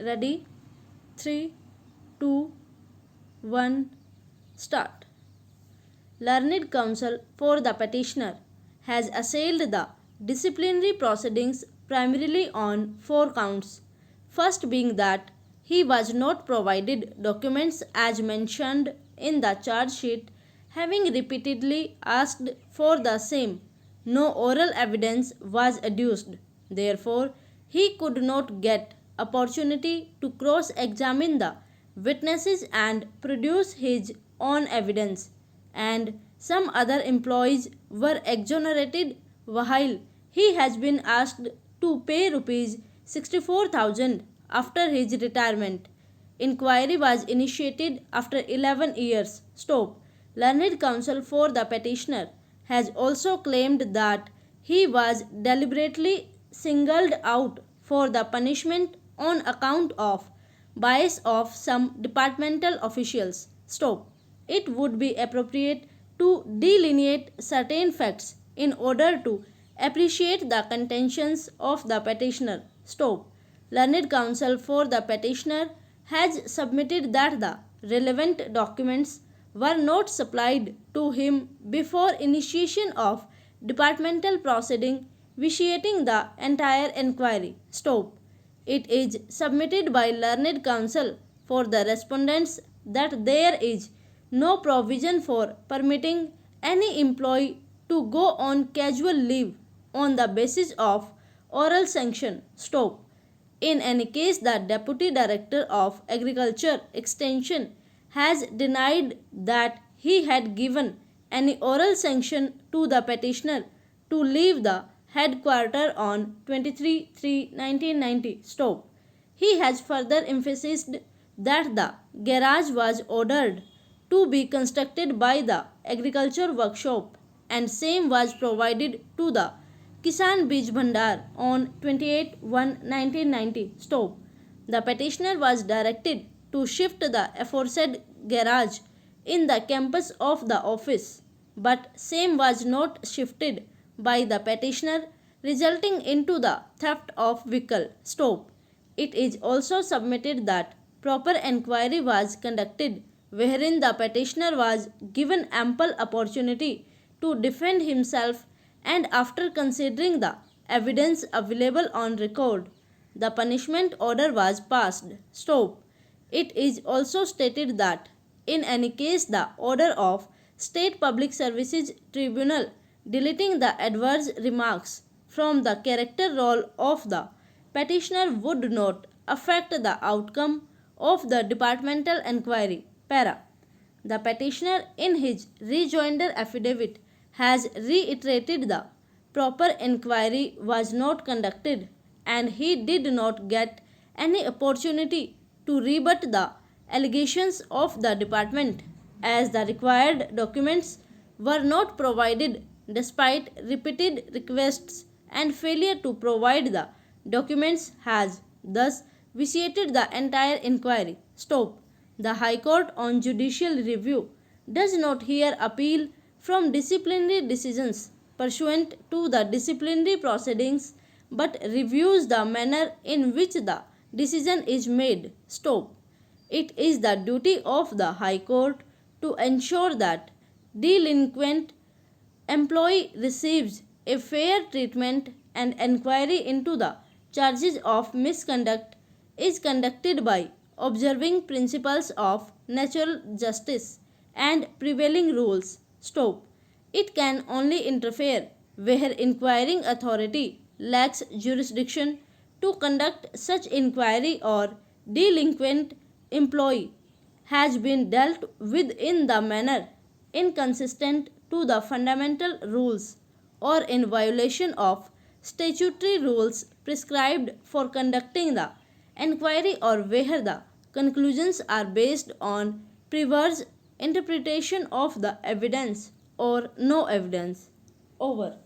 Ready? 3, 2, 1, start. Learned counsel for the petitioner has assailed the disciplinary proceedings primarily on four counts. First being that he was not provided documents as mentioned in the charge sheet, having repeatedly asked for the same. No oral evidence was adduced. Therefore, he could not get opportunity to cross-examine the witnesses and produce his own evidence, and some other employees were exonerated while he has been asked to pay rupees 64,000 after his retirement. Inquiry was initiated after 11 years. Stop. Learned counsel for the petitioner has also claimed that he was deliberately singled out for the punishment on account of bias of some departmental officials. Stop. It would be appropriate to delineate certain facts in order to appreciate the contentions of the petitioner. Stop. Learned counsel for the petitioner has submitted that the relevant documents were not supplied to him before initiation of departmental proceeding vitiating the entire inquiry. Stop. It is submitted by learned counsel for the respondents that there is no provision for permitting any employee to go on casual leave on the basis of oral sanction. Stop. In any case, the Deputy Director of Agriculture Extension has denied that he had given any oral sanction to the petitioner to leave the headquarters on 23/3/1990. Stop. He has further emphasized that the garage was ordered to be constructed by the agriculture workshop and same was provided to the Kisan Bij Bhandar on 28/1/1990. Stop. The petitioner was directed to shift the aforesaid garage in the campus of the office, but same was not shifted by the petitioner, resulting into the theft of vehicle. Stop. It is also submitted that proper inquiry was conducted wherein the petitioner was given ample opportunity to defend himself, and after considering the evidence available on record, the punishment order was passed. Stop. It is also stated that in any case the order of State Public Services Tribunal deleting the adverse remarks from the character roll of the petitioner would not affect the outcome of the departmental inquiry. Para. The petitioner in his rejoinder affidavit has reiterated the proper inquiry was not conducted and he did not get any opportunity to rebut the allegations of the department as the required documents were not provided despite repeated requests, and failure to provide the documents has thus vitiated the entire inquiry. Stop. The High Court on judicial review does not hear appeal from disciplinary decisions pursuant to the disciplinary proceedings but reviews the manner in which the decision is made. Stop. It is the duty of the High Court to ensure that delinquent employee receives a fair treatment and inquiry into the charges of misconduct is conducted by observing principles of natural justice and prevailing rules. Stop. It can only interfere where inquiring authority lacks jurisdiction to conduct such inquiry or delinquent employee has been dealt with in the manner inconsistent to the fundamental rules or in violation of statutory rules prescribed for conducting the inquiry or where the conclusions are based on perverse interpretation of the evidence or no evidence. Over.